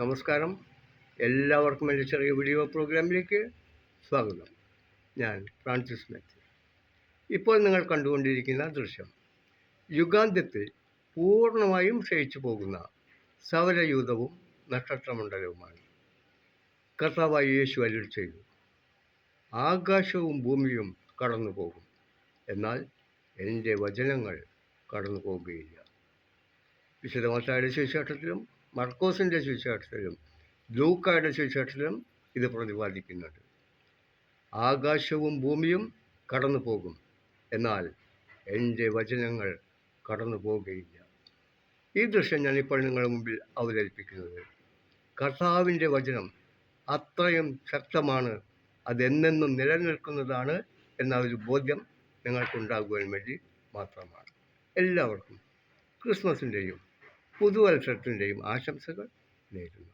നമസ്കാരം. എല്ലാവർക്കും എൻ്റെ ചെറിയ വീഡിയോ പ്രോഗ്രാമിലേക്ക് സ്വാഗതം. ഞാൻ ഫ്രാൻസിസ് മാത്യു. ഇപ്പോൾ നിങ്ങൾ കണ്ടുകൊണ്ടിരിക്കുന്ന ദൃശ്യം യുഗാന്ത്യത്തിൽ പൂർണ്ണമായും ക്ഷയിച്ചു പോകുന്ന സൗരയൂഥവും നക്ഷത്രമണ്ഡലവുമാണ്. കർത്താവായ യേശു അരുളി ചെയ്തു, ആകാശവും ഭൂമിയും കടന്നു പോകും, എന്നാൽ എൻ്റെ വചനങ്ങൾ കടന്നു പോകുകയില്ല. വിശുദ്ധ മത്തായിയുടെ സുവിശേഷത്തിലും മർക്കോസിൻ്റെ സുവിശേഷത്തിലും ലൂക്കായുടെ സുവിശേഷത്തിലും ഇത് പ്രതിപാദിക്കുന്നുണ്ട്. ആകാശവും ഭൂമിയും കടന്നു പോകും, എന്നാൽ എൻ്റെ വചനങ്ങൾ കടന്നു പോകുകയില്ല. ഈ ദൃശ്യം ഞാനിപ്പോൾ നിങ്ങളുടെ മുമ്പിൽ അവതരിപ്പിക്കുന്നത് കർത്താവിൻ്റെ വചനം അത്രയും ശക്തമാണ്, അതെന്നെന്നും നിലനിൽക്കുന്നതാണ് എന്ന ഒരു ബോധ്യം നിങ്ങൾക്കുണ്ടാകുവാൻ വേണ്ടി മാത്രമാണ്. എല്ലാവർക്കും ക്രിസ്മസിൻ്റെയും പുതുവത്സരത്തിൻ്റെയും ആശംസകൾ നേരുന്നു.